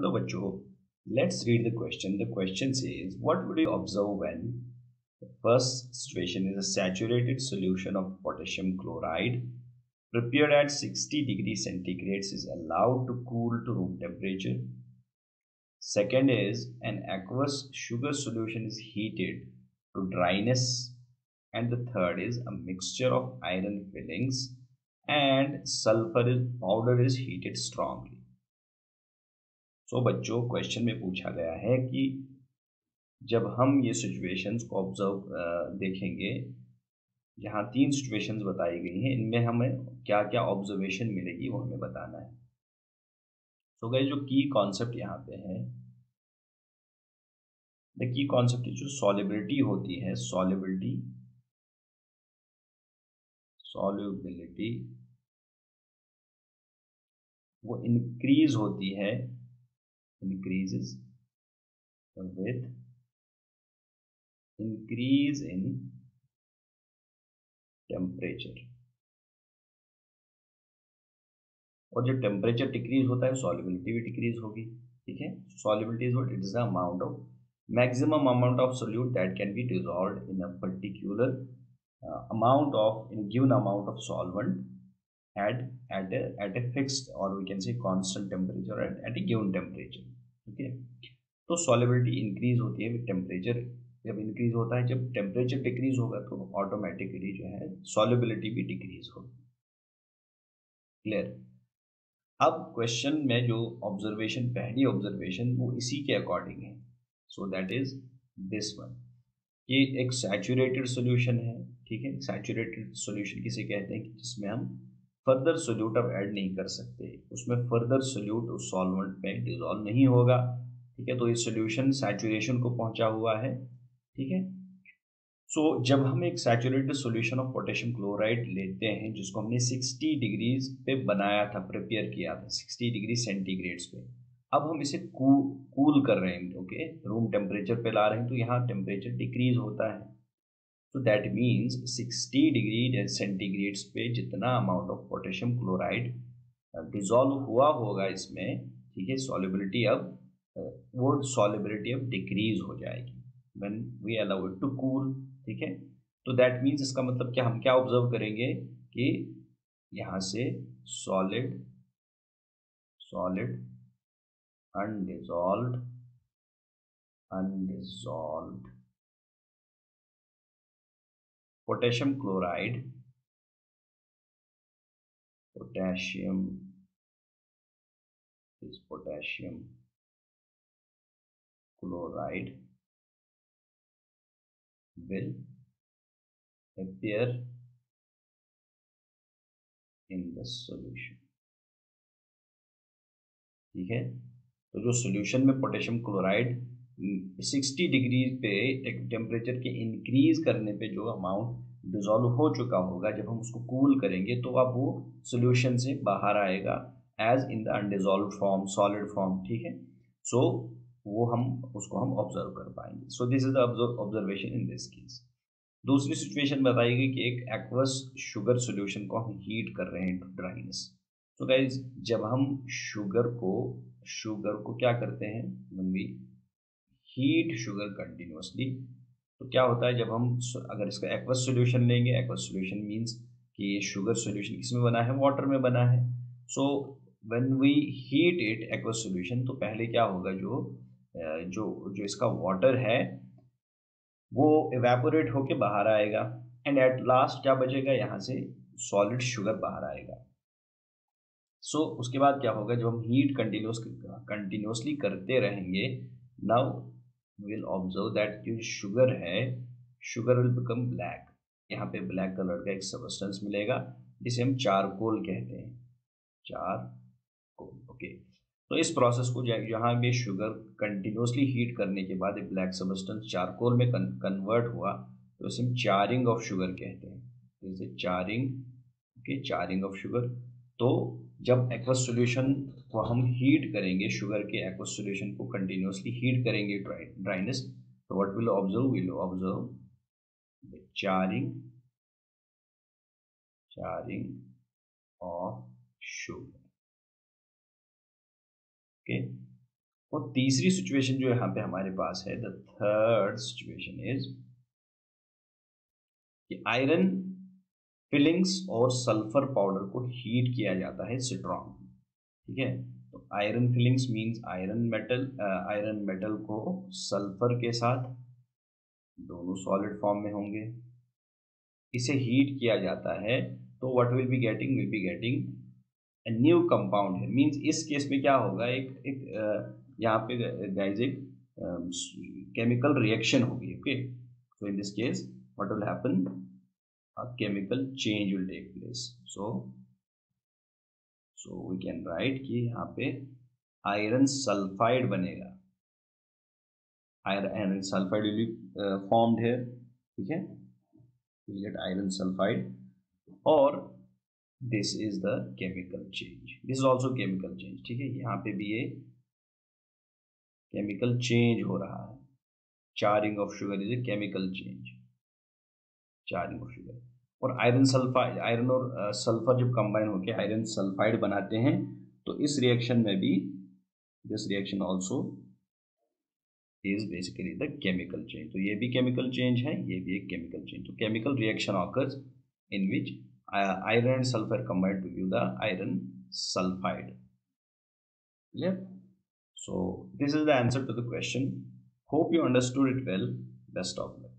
Hello, Bacho. Let's read the question. The question says, what would you observe when the first situation is a saturated solution of potassium chloride prepared at 60 degrees centigrade is allowed to cool to room temperature. Second is an aqueous sugar solution is heated to dryness. And the third is a mixture of iron fillings and sulfur powder is heated strongly. सो बच्चों question में पूछा गया है कि जब हम ये situations को ऑब्जर्व देखेंगे, यहाँ तीन सिचुएशंस बताई गई हैं, इनमें हमें क्या क्या ऑब्जर्वेशन मिलेगी वो हमें बताना है। सो गाइस, जो की कॉन्सेप्ट यहाँ पे है, द की कॉन्सेप्ट जो सॉल्युबिलिटी होती है, सॉल्युबिलिटी वो इंक्रीज होती है, increases with increase in temperature। और जब टेम्परेचर डिक्रीज होता है सॉल्युबिलिटी भी डिक्रीज होगी। ठीक है, solubility is what, it is the amount of maximum amount of solute that can be dissolved in a particular amount of in given amount of solvent at a fixed or we can say constant temperature at a given temperature। okay, तो solubility increase होती है with temperature. जब increase होता है, जब temperature decrease होगा तो automatically जो है सॉल्युबिलिटी भी डिक्रीज होगी। क्लियर। अब क्वेश्चन में जो ऑब्जर्वेशन, पहली ऑब्जर्वेशन वो इसी के अकॉर्डिंग है। So that is this one. ये एक सैचुरेटेड सॉल्यूशन है। ठीक है, सैचुरेटेड सॉल्यूशन किसे कहते हैं कि जिसमें हम फर्दर सोल्यूट अब ऐड नहीं कर सकते, उसमें फर्दर सोल्यूट उस सॉल्वेंट में डिसॉल्व नहीं होगा। ठीक है, तो ये सॉल्यूशन सैचुरेशन को पहुंचा हुआ है। ठीक है, सो जब हम एक saturated solution of potassium chloride लेते हैं जिसको हमने 60 डिग्रीज पे बनाया था, प्रिपेयर किया था 60 डिग्री सेंटीग्रेड्स पे, अब हम इसे कूल कर रहे हैं। ओके, रूम टेम्परेचर पे ला रहे हैं, तो यहाँ टेम्परेचर डिक्रीज होता है। तो दैट मीन्स 60 डिग्री सेंटीग्रेड्स पे जितना amount of potassium chloride dissolve हुआ होगा इसमें, ठीक है, सॉल्युबिलिटी अब वो सॉल्युबिलिटी अब डिक्रीज हो जाएगी when we allow it to cool. ठीक है, तो दैट मीन्स इसका मतलब क्या, हम क्या ऑब्जर्व करेंगे कि यहाँ से solid undissolved potassium chloride, potassium chloride will appear in the solution। ठीक है, तो जो सॉल्यूशन में पोटेशियम क्लोराइड 60 डिग्री पे टेम्परेचर के इंक्रीज करने पे जो अमाउंट डिजॉल्व हो चुका होगा, जब हम उसको कूल करेंगे तो अब वो सॉल्यूशन से बाहर आएगा as in the undissolve form, solid form. ठीक है, सो वो हम उसको हम ऑब्जर्व कर पाएंगे। So this is the observation in this case. दूसरी सिचुएशन बताई गई कि एक एक्वस शुगर सॉल्यूशन को हम हीट कर रहे हैं टू ड्राइनेस। तो गाइज, जब हम शुगर को क्या करते हैं, when we heat sugar continuously, तो क्या होता है, जब हम अगर इसका एक्वस सॉल्यूशन लेंगे, एक्वस सॉल्यूशन मींस कि ये शुगर सॉल्यूशन किसमें बना है, वाटर में बना है। So when we heat it aqueous solution, तो पहले क्या होगा, जो इसका वाटर है वो इवेपोरेट होके बाहर आएगा एंड एट लास्ट क्या बचेगा, यहाँ से सॉलिड शुगर बाहर आएगा। सो उसके बाद क्या होगा, जब हम हीट कंटिन्यूसली करते रहेंगे, नाउ विल ऑब्जर्व दैट जो शुगर है, शुगर विल बिकम ब्लैक। यहाँ पे ब्लैक कलर का एक सब्सटेंस मिलेगा जिसे हम चारकोल कहते हैं, चारकोल। ओके, तो इस प्रोसेस को जहाँ पे शुगर कंटिन्यूसली हीट करने के बाद एक ब्लैक सब्सटेंस चारकोल में कन्वर्ट हुआ, तो इसे हम चारिंग ऑफ शुगर कहते हैं। जैसे चारिंग, ओके, चारिंग ऑफ शुगर। तो जब एक्वस सॉल्यूशन को हम हीट करेंगे, शुगर के एक्वस सॉल्यूशन को कंटिन्यूसली हीट करेंगे ड्राइनेस, तो what will observe the charring of sugar. Okay, और तीसरी सिचुएशन जो यहाँ पे हमारे पास है, द थर्ड सिचुएशन इज कि आयरन फिलिंग्स और सल्फर पाउडर को हीट किया जाता है स्ट्रॉन्ग, ठीक है। तो iron filings means iron metal को सल्फर के साथ, दोनों सॉलिड फॉर्म में होंगे, इसे हीट किया जाता है, तो what will be getting a new compound है। मींस इस केस में क्या होगा, एक एक यहाँ पे गाइज एक केमिकल रिएक्शन होगी, okay. So in this case what will happen, a chemical change will take place. So we can write कि यहाँ पे आयरन सल्फाइड बनेगा, iron sulphide will be formed here, ठीक है। we'll get iron sulfide, और this is the chemical change, this is also chemical change, ठीक है। यहाँ पे भी ये केमिकल चेंज हो रहा है, charring of sugar is a chemical change, charring of sugar. और आयरन सल्फाइड, आयरन और सल्फर जब कंबाइन होकर आयरन सल्फाइड बनाते हैं, तो इस रिएक्शन में भी this reaction also is basically the chemical change. तो ये भी केमिकल चेंज है, ये भी एक केमिकल चेंज। तो chemical reaction occurs in which iron and sulfur combine to give the iron sulfide. Clear? So this is the answer to the question. Hope you understood it well. Best of luck.